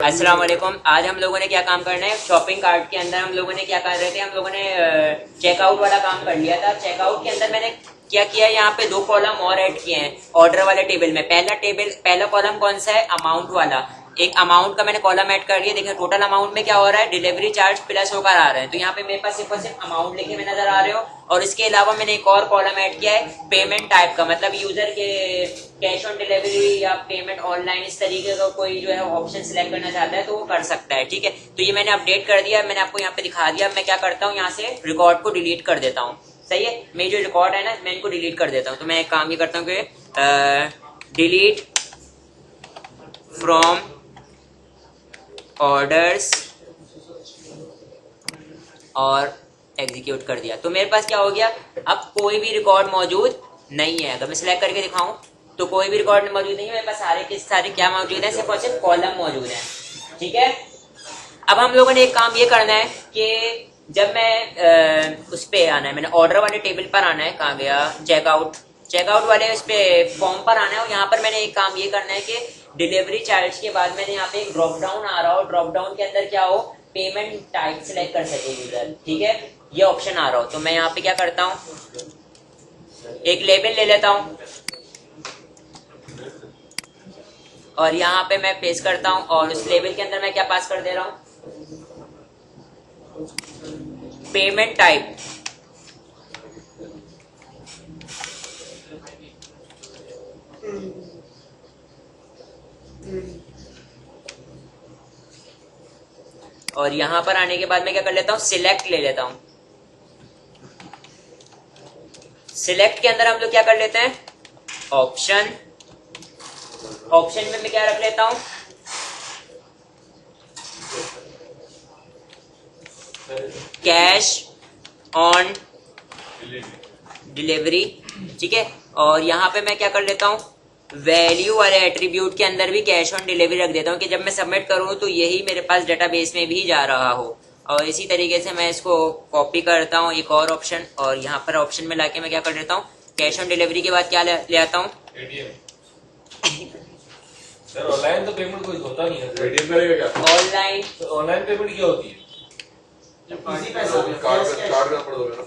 अस्सलाम वालेकुम। आज हम लोगों ने क्या काम करना है, शॉपिंग कार्ट के अंदर हम लोगों ने क्या कर रहे थे, हम लोगों ने चेकआउट वाला काम कर लिया था। चेकआउट के अंदर मैंने क्या किया, यहाँ पे दो कॉलम और ऐड किए हैं ऑर्डर वाले टेबल में। पहला कॉलम कौन सा है, अमाउंट वाला। एक अमाउंट का मैंने कॉलम ऐड कर दिया। देखिए टोटल अमाउंट में क्या हो रहा है, डिलीवरी चार्ज प्लस होकर आ रहे हैं। तो यहाँ पे मेरे पास सिर्फ और सिर्फ अमाउंट लिखे हुए नजर आ रहे हो। और इसके अलावा मैंने एक और कॉलम ऐड किया है पेमेंट टाइप का, मतलब यूजर के कैश ऑन डिलीवरी या पेमेंट ऑनलाइन, इस तरीके का कोई जो है ऑप्शन सिलेक्ट करना चाहता है तो वो कर सकता है। ठीक है, तो ये मैंने अपडेट कर दिया, मैंने आपको यहाँ पे दिखा दिया। मैं क्या करता हूँ, यहाँ से रिकॉर्ड को डिलीट कर देता हूँ। सही है, मेरी जो रिकॉर्ड है ना, मैं इनको डिलीट कर देता हूँ। तो मैं एक काम ये करता हूँ कि डिलीट फ्रॉम ऑर्डर्स और एग्जीक्यूट कर दिया। तो मेरे पास क्या हो गया, अब कोई भी रिकॉर्ड मौजूद नहीं है। अगर मैं सिलेक्ट करके दिखाऊं तो कोई भी रिकॉर्ड मौजूद नहीं है। मेरे पास सारे के सारे क्या मौजूद है, सिर्फ और सिर्फ कॉलम मौजूद है। ठीक है, अब हम लोगों ने एक काम ये करना है कि जब मैं उस पे आना है, मैंने ऑर्डर वाले टेबल पर आना है। कहाँ गया, चेकआउट वाले उस पे फॉर्म पर आना है। और यहाँ पर मैंने एक काम ये करना है कि डिलीवरी चार्ज के बाद मैंने यहाँ पे एक ड्रॉप डाउन आ रहा हो, ड्रॉप डाउन के अंदर क्या हो, पेमेंट टाइप सिलेक्ट कर सके यूजर। ठीक है, ये ऑप्शन आ रहा हो। तो मैं यहाँ पे क्या करता हूँ, एक लेबल ले लेता हूँ और यहाँ पे मैं पेस्ट करता हूँ। और उस लेबल के अंदर मैं क्या पास कर दे रहा हूँ, पेमेंट टाइप। और यहां पर आने के बाद मैं क्या कर लेता हूं, सिलेक्ट ले लेता हूं। सिलेक्ट के अंदर हम लोग क्या कर लेते हैं, ऑप्शन। ऑप्शन में मैं क्या रख लेता हूं, कैश ऑन डिलीवरी। ठीक है, और यहां पे मैं क्या कर लेता हूं, वैल्यू वाले एट्रीब्यूट के अंदर भी कैश ऑन डिलीवरी रख देता हूं कि जब मैं सबमिट करूं तो यही मेरे पास डेटाबेस में भी जा रहा हो। और इसी तरीके से मैं इसको कॉपी करता हूं एक और ऑप्शन, और यहाँ पर ऑप्शन में लाके मैं क्या कर देता हूँ, कैश ऑन डिलीवरी के बाद क्या ले आता हूँ, सर ऑनलाइन तो पेमेंट कोई होता नहीं है। एटीएम करेगा क्या? ऑनलाइन तो ऑनलाइन पेमेंट क्या होती है? कार्ड करना पड़ेगा।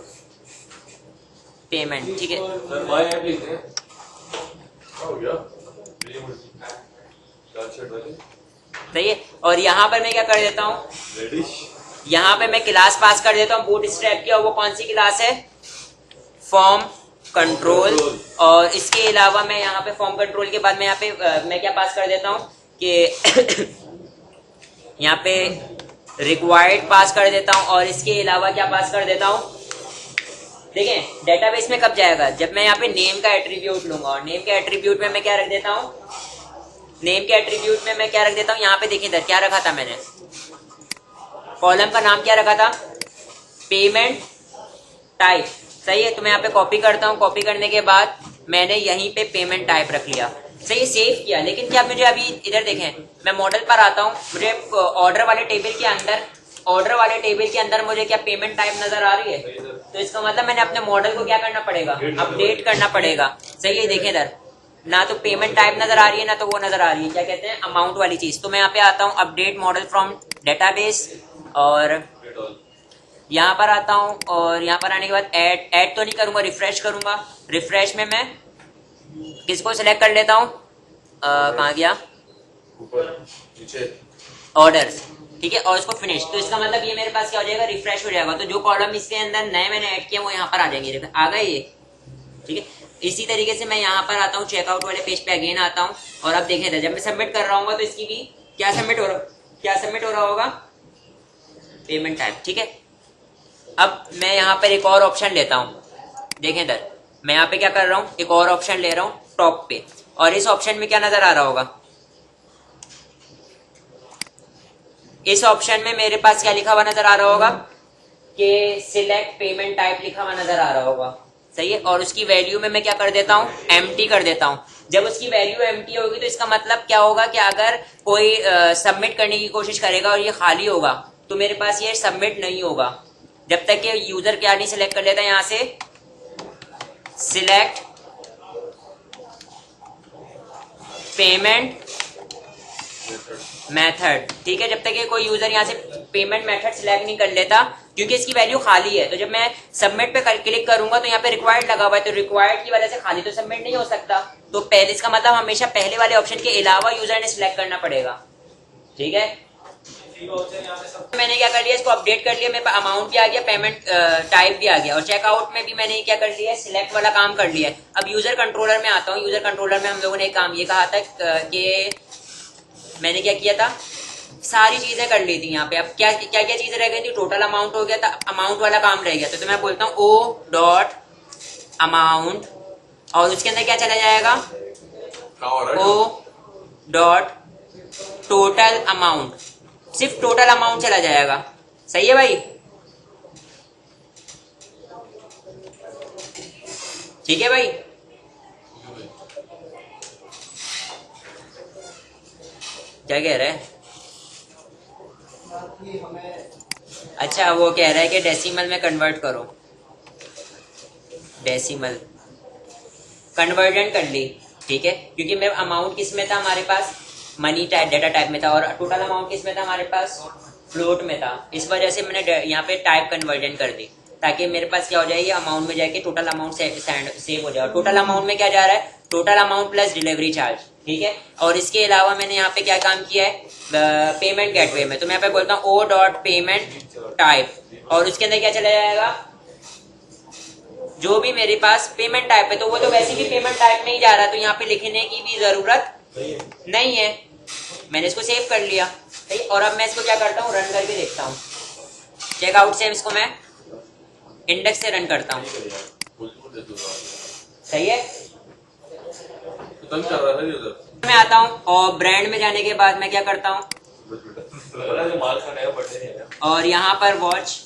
पेमेंट। ठीक है, सर माय ऐप लिखते हैं। हो गया। सही है। और यहाँ पर मैं क्या कर देता हूँ, रेडिश। यहाँ पे मैं क्लास पास कर देता हूँ बूट स्ट्रैप की। और वो कौन सी क्लास है, फॉर्म कंट्रोल। और इसके अलावा मैं यहाँ पे फॉर्म कंट्रोल के बाद मैं यहाँ पे मैं क्या पास कर देता हूँ कि यहाँ पे रिक्वायर्ड पास कर देता हूँ। और इसके अलावा क्या पास कर देता हूँ, देखें डेटाबेस में कब जाएगा, जब मैं यहाँ पे नेम का एट्रीब्यूट लूंगा। और नेम के एट्रीब्यूट में मैं क्या रख देता हूँ, नेम के एट्रीब्यूट में मैं क्या रख देता हूँ, यहाँ पे देखिए इधर क्या रखा था मैंने, कॉलम का नाम क्या रखा था, पेमेंट टाइप। सही है, तो मैं यहाँ पे कॉपी करता हूँ। कॉपी करने के बाद मैंने यहीं पे पेमेंट टाइप रख लिया। सही, सेव किया। लेकिन क्या मुझे अभी इधर देखें, मैं मॉडल पर आता हूँ, मुझे ऑर्डर वाले टेबल के अंदर मुझे क्या पेमेंट टाइप नजर आ रही है। तो इसका मतलब मैंने अपने मॉडल को क्या करना पड़ेगा, अपडेट करना पड़ेगा। सही है, देखें इधर ना तो पेमेंट टाइप नजर आ रही है, ना तो वो नजर आ रही है, क्या कहते हैं, अमाउंट वाली चीज। तो मैं यहाँ पे आता हूँ अपडेट मॉडल फ्रॉम डेटाबेस, और यहाँ पर आता हूँ। और यहाँ पर आने के बाद ऐड तो नहीं करूंगा, रिफ्रेश करूंगा। रिफ्रेश में मैं किसको सिलेक्ट कर लेता हूँ, कहाँ गया, ऊपर नीचे ऑर्डर्स। ठीक है, और इसको फिनिश। तो इसका मतलब ये मेरे पास क्या हो जाएगा, रिफ्रेश हो जाएगा। तो जो कॉलम इसके अंदर नए मैंने ऐड किया वो यहाँ पर आ जाएंगे, आ गए ये। ठीक है, इसी तरीके से मैं यहाँ पर आता हूँ, चेकआउट वाले पेज पे अगेन आता हूँ। और अब देखें जब मैं सबमिट कर रहा हूँ तो इसकी भी क्या सबमिट हो रहा होगा, पेमेंट टाइप। ठीक है, अब मैं यहाँ पर एक और ऑप्शन लेता हूँ। देखें इधर मैं यहाँ पे क्या कर रहा हूँ, एक और ऑप्शन ले रहा हूँ टॉप पे। और इस ऑप्शन में क्या नजर आ रहा होगा, इस ऑप्शन में मेरे पास क्या लिखा हुआ नजर आ रहा होगा कि सिलेक्ट पेमेंट टाइप लिखा हुआ नजर आ रहा होगा। सही है, और उसकी वैल्यू में मैं क्या कर देता हूँ, एम्प्टी कर देता हूँ। जब उसकी वैल्यू एम्प्टी होगी तो इसका मतलब क्या होगा कि अगर कोई सबमिट करने की कोशिश करेगा और ये खाली होगा तो मेरे पास ये सबमिट नहीं होगा, जब तक कि यूजर क्या नहीं सिलेक्ट कर लेता यहाँ से, सिलेक्ट पेमेंट मेथड, ठीक है। जब तक ये कोई यूजर यहाँ से पेमेंट मेथड सिलेक्ट नहीं कर लेता, क्योंकि इसकी वैल्यू खाली है, तो जब मैं सबमिट पे क्लिक करूंगा तो यहाँ पे रिक्वायर्ड लगा हुआ है, तो रिक्वायर्ड की वजह से खाली तो सबमिट नहीं हो सकता। तो पहले इसका मतलब हमेशा पहले वाले ऑप्शन के अलावा यूजर ने सिलेक्ट करना पड़ेगा, ठीक है। मैंने क्या कर लिया, इसको अपडेट कर लिया, मेरे पास अमाउंट भी आ गया, पेमेंट टाइप भी आ गया, और चेकआउट में भी मैंने क्या कर लिया, सिलेक्ट वाला काम कर लिया है। अब यूजर कंट्रोलर में आता हूँ। यूजर कंट्रोलर में हम लोगों ने काम ये कहा था कि मैंने क्या किया था, सारी चीजें कर ली थी यहाँ पे। अब क्या क्या क्या चीजें रह गई थी, टोटल अमाउंट हो गया था, अमाउंट वाला काम रह गया था, तो मैं बोलता हूँ ओ डॉट अमाउंट, और उसके अंदर क्या चला जाएगा, कहाँ हो रहा है? ओ डॉट टोटल अमाउंट, सिर्फ टोटल अमाउंट चला जाएगा। सही है भाई, ठीक है भाई। क्या कह रहा है, अच्छा वो कह रहा है कि डेसिमल में कन्वर्ट करो, डेसिमल कन्वर्जन कर ली, ठीक है। क्योंकि मेरा अमाउंट किस में था, हमारे पास मनी टाइप डेटा टाइप में था, और टोटल अमाउंट किस में था, हमारे पास फ्लोट में था। इस वजह से मैंने यहाँ पे टाइप कन्वर्जन कर दी, ताकि मेरे पास क्या हो जाए, ये अमाउंट में जाके टोटल अमाउंट सेव हो जाए। टोटल अमाउंट में क्या जा रहा है, total amount plus delivery charge, ठीक है। और इसके अलावा मैंने यहाँ पे क्या काम किया है, पेमेंट गेटवे में, तो मैं यहाँ पे बोलता हूँ ओ डॉट पेमेंट टाइप, और उसके अंदर क्या चला जाएगा, जो भी मेरे पास पेमेंट टाइप है, तो वो तो वैसे भी पेमेंट टाइप में ही जा रहा है, तो यहाँ पे लिखने की भी जरूरत नहीं है। मैंने इसको सेव कर लिया, सही। और अब मैं इसको क्या करता हूँ, रन करके देखता हूँ। चेकआउट से इसको मैं इंडेक्स से रन करता हूँ, सही है। तंग कर रहा था ये उधर। मैं आता हूँ, और ब्रांड में जाने के बाद मैं क्या करता हूँ, माल खाना है, बर्थडे नहीं है। और यहाँ पर वॉच,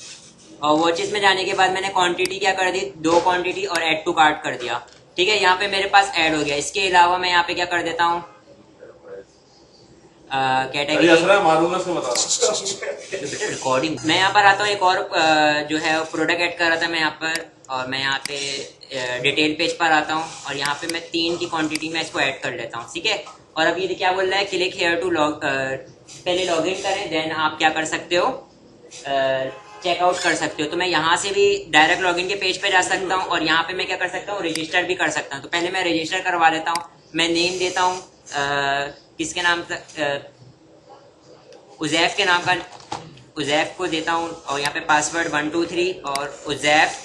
और वॉचेस में जाने के बाद मैंने क्वांटिटी क्या कर दी, 2 क्वांटिटी और ऐड टू कार्ट कर दिया, ठीक है। यहाँ पे मेरे पास ऐड हो गया। इसके अलावा मैं यहाँ पे क्या कर देता हूँ, कैटेगरी मारूंगा उसको बता। रिकॉर्डिंग। मैं यहाँ पर आता हूँ, एक और जो है प्रोडक्ट ऐड कर रहा था मैं यहाँ पर, और मैं यहाँ पे डिटेल पेज पर आता हूँ, और यहाँ पे मैं 3 की क्वांटिटी में इसको ऐड कर लेता हूँ, ठीक है। और अब ये क्या बोल रहा है, क्लिक हेयर टू लॉग, पहले लॉग इन करें, देन आप क्या कर सकते हो, चेकआउट कर सकते हो। तो मैं यहाँ से भी डायरेक्ट लॉगिन के पेज पे जा सकता हूँ, और यहाँ पे मैं क्या कर सकता हूँ, रजिस्टर भी कर सकता हूँ। तो पहले मैं रजिस्टर करवा लेता हूँ। मैं नेम देता हूँ किसके नाम का, उजैफ के नाम का, उजैफ को देता हूँ, और यहाँ पे पासवर्ड 123 और uzaif@gmail.com,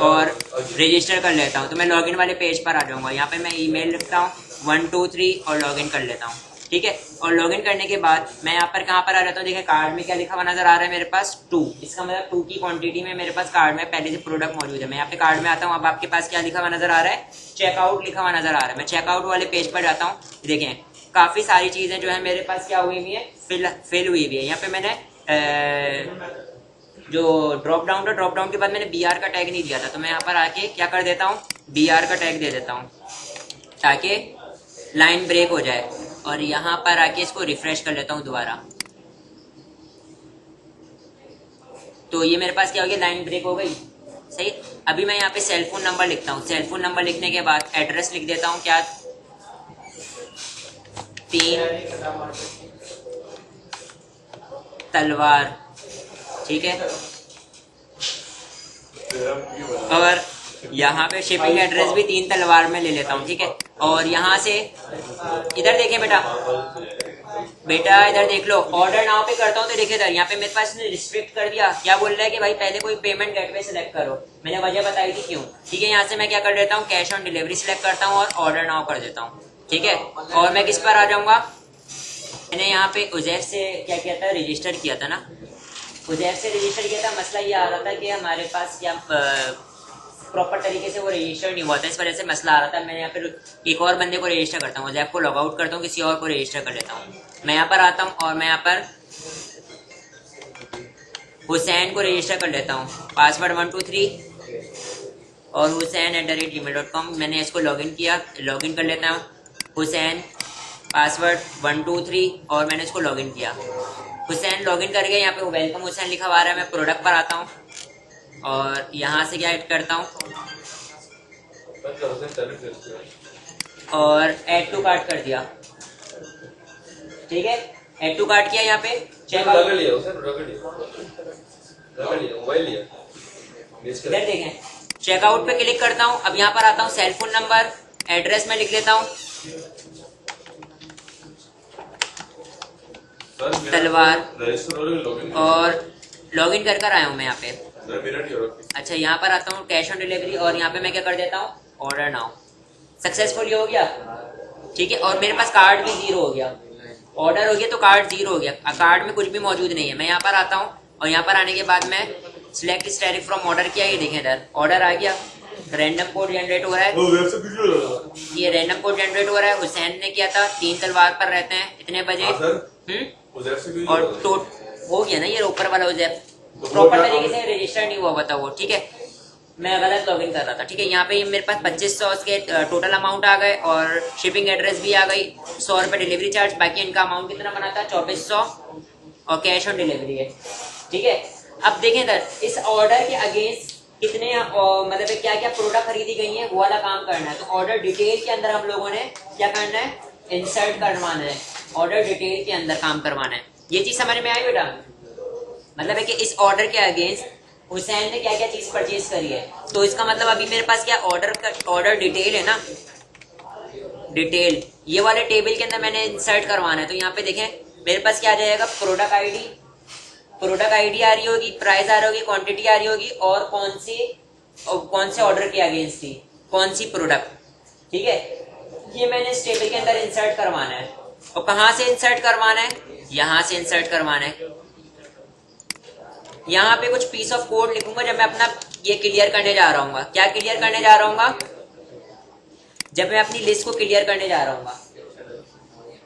और रजिस्टर कर लेता हूँ। तो मैं लॉगिन वाले पेज पर आ जाऊंगा। यहाँ पे मैं ईमेल लिखता हूँ 123 और लॉगिन कर लेता हूँ, ठीक है। और लॉगिन करने के बाद मैं यहाँ पर कहाँ पर आ जाता हूँ, देखिए कार्ड में क्या लिखा हुआ नजर आ रहा है मेरे पास, 2। इसका मतलब 2 की क्वांटिटी में मेरे पास कार्ड में पहले से प्रोडक्ट मौजूद है। मैं यहाँ पे कार्ड में आता हूँ। अब आपके पास क्या लिखा हुआ नजर आ रहा है, चेकआउट लिखा हुआ नजर आ रहा है। मैं चेकआउट वाले पेज पर जाता हूँ। देखें काफी सारी चीजें जो है मेरे पास क्या हुई हुई है, फिल हुई हुई है। यहाँ पे मैंने जो ड्रॉप डाउन था, ड्रॉप डाउन के बाद मैंने BR का टैग नहीं दिया था, तो मैं यहाँ पर आके क्या कर देता हूँ, BR का टैग दे देता हूँ, ताकि लाइन ब्रेक हो जाए। और यहाँ पर आके इसको रिफ्रेश कर लेता हूँ दोबारा, तो ये मेरे पास क्या हो गया, लाइन ब्रेक हो गई, सही। अभी मैं यहाँ पे सेल फोन नंबर लिखता हूँ। सेल फोन नंबर लिखने के बाद एड्रेस लिख देता हूँ, क्या 3 तलवार, ठीक है। और यहाँ पे शिपिंग एड्रेस भी 3 तलवार में ले लेता हूँ, ठीक है। और यहाँ से इधर देखें बेटा इधर देख लो, ऑर्डर नाउ पे करता हूँ तो देखिए इधर यहाँ पे मेरे पास रिस्ट्रिक्ट कर दिया। क्या बोल रहा है कि भाई पहले कोई पेमेंट गेटवे सिलेक्ट करो। मैंने वजह बताई थी क्यों, ठीक है। यहाँ से मैं क्या कर देता हूँ, कैश ऑन डिलीवरी सिलेक्ट करता हूँ और ऑर्डर नाउ कर देता हूँ, ठीक है। और मैं किस पर आ जाऊंगा, मैंने यहाँ पे उजैफ से क्या किया था, रजिस्टर किया था ना, उजैफ से रजिस्टर किया था। मसला ये आ रहा था कि हमारे पास क्या प्रॉपर तरीके से वो रजिस्टर नहीं हुआ था, इस वजह से मसला आ रहा था। मैं यहाँ पे एक और बंदे को रजिस्टर करता हूँ, उजैफ को लॉग आउट करता हूँ, किसी और को रजिस्टर कर लेता हूँ। मैं यहाँ पर आता हूँ और मैं यहाँ पर हुसैन को रजिस्टर कर लेता हूँ, पासवर्ड 123 और husain@gmail.com। मैंने इसको लॉगिन किया, लॉगिन कर लेता हूँ, हुसैन पासवर्ड 123 और मैंने इसको लॉगिन किया। हुसैन लॉगिन कर गया, यहाँ पे वेलकम हुसैन लिखा हुआ आ रहा है। मैं प्रोडक्ट पर आता हूँ और यहाँ से क्या ऐड करता हूँ, बंद करो से टैलेंट टेस्ट और ऐड टू कार्ट कर दिया। ठीक है, ऐड टू कार्ट किया, यहाँ पे चेक आउट। रगड़ लिया उसे, रगड़ लिया मोबाइल लिया इधर देखें, चेकआउट पे क्लिक करता हूँ। अब यहाँ पर आता हूँ, सेल फोन नंबर, एड्रेस में लिख लेता हूँ तलवार, और लॉगिन कर आया हूँ मैं यहाँ पे। अच्छा, यहाँ पर आता हूँ कैश ऑन डिलीवरी, और यहाँ पे मैं क्या कर देता हूँ, ऑर्डर नाउ। सक्सेसफुल हो गया। ठीक है, और मेरे पास कार्ड भी 0 हो गया। ऑर्डर हो गया तो कार्ड 0 हो गया, कार्ड में कुछ भी मौजूद नहीं है। मैं यहाँ पर आता हूँ, और यहाँ पर आने के बाद मैं सिलेक्ट स्टैटिक फ्रॉम ऑर्डर किया, ये देखें इधर ऑर्डर आ गया। रैंडम कोड जनरेट हो रहा है, ये रैंडम कोड जनरेट हो रहा है। हुसैन ने किया था, 3 तलवार पर रहते हैं, इतने बजे। और तो हो गया ना ये ऊपर वाला उजैफ, प्रॉपर तरीके से रजिस्टर नहीं हुआ हुआ था वो। ठीक है, मैं गलत लॉगिन कर रहा था। ठीक है, यहाँ पे मेरे पास 2500 के टोटल अमाउंट आ गए, और शिपिंग एड्रेस भी आ गई, 100 रुपये डिलीवरी चार्ज। बाकी इनका अमाउंट कितना बना था, 2400, और कैश ऑन डिलीवरी है। ठीक है, अब देखें इधर इस ऑर्डर के अगेंस्ट कितने मतलब क्या क्या प्रोडक्ट खरीदी गई है, वो वाला काम करना है। तो ऑर्डर डिटेल के अंदर हम लोगों ने क्या करना है, इंसर्ट करवाना है, ऑर्डर डिटेल के अंदर काम करवाना है। ये चीज समझ में आई बेटा? मतलब है कि इस ऑर्डर के अगेंस्ट हुसैन ने क्या क्या चीज परचेज करी है। तो इसका मतलब अभी मेरे पास क्या ऑर्डर डिटेल है ना, डिटेल ये वाले टेबल के अंदर मैंने इंसर्ट करवाना है। तो यहाँ पे देखें मेरे पास क्या आ जाएगा, प्रोडक्ट आईडी आ रही होगी, प्राइस आ रही होगी, क्वांटिटी आ रही होगी, और कौन से ऑर्डर के अगेंस्ट थी, कौन सी प्रोडक्ट। ठीक है, ये मैंने इस टेबल के अंदर इंसर्ट करवाना है। और कहाँ से इंसर्ट करवाना है, यहाँ से इंसर्ट करवाना है। यहाँ पे कुछ पीस ऑफ कोड लिखूंगा जब मैं अपना ये क्लियर करने जा रहा हूँ। क्या क्लियर करने जा रहा हूँ, जब मैं अपनी लिस्ट को क्लियर करने जा रहा हूँ।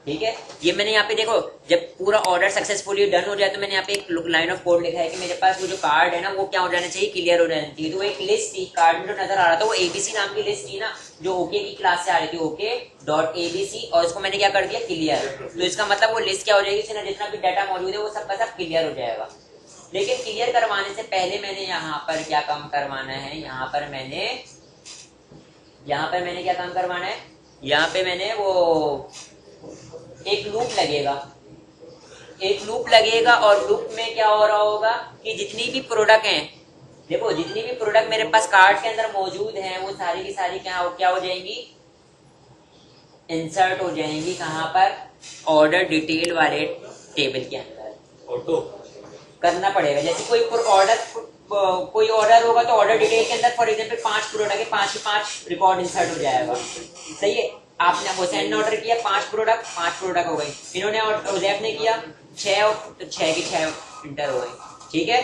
ठीक है, ये मैंने यहाँ पे देखो, जब पूरा ऑर्डर सक्सेसफुली डन हो जाए तो मैंने यहाँ पे एक लाइन ऑफ कोड लिखा है कि मेरे पास वो जो कार्ड है ना वो क्या हो जाना चाहिए, क्लियर हो जाना चाहिए। तो एक लिस्ट थी कार्ड में जो नजर आ रहा था, वो एबीसी नाम की लिस्ट थी ना, जो ओके की क्लास से आ रही थी, ओके.abc, और इसको मैंने क्या कर दिया, क्लियर। तो इसका मतलब वो लिस्ट क्या हो जाएगी, इसमें जितना भी डाटा मौजूद है वो सबका सब क्लियर हो जाएगा। लेकिन क्लियर करवाने से पहले मैंने यहाँ पर क्या काम करवाना है, यहाँ पर मैंने क्या काम करवाना है, यहाँ पे मैंने वो एक लूप लगेगा, और लूप में क्या हो रहा होगा कि जितनी भी प्रोडक्ट हैं, देखो जितनी भी प्रोडक्ट मेरे पास कार्ड के अंदर मौजूद हैं वो सारी की सारी क्या हो जाएंगी, इंसर्ट हो जाएंगी। कहाँ पर, ऑर्डर डिटेल वाले टेबल के अंदर ऑटो करना पड़ेगा। जैसे कोई ऑर्डर होगा तो ऑर्डर डिटेल के अंदर फॉर एग्जांपल 5 प्रोडक्ट है, 5 के 5 रिकॉर्ड इंसर्ट हो जाएगा। सही है, आपने हुसैन ने ऑर्डर किया 5 प्रोडक्ट हो गई, इन्होंने उजैफ ने किया 6 के 6 इंटर हो गई। ठीक है,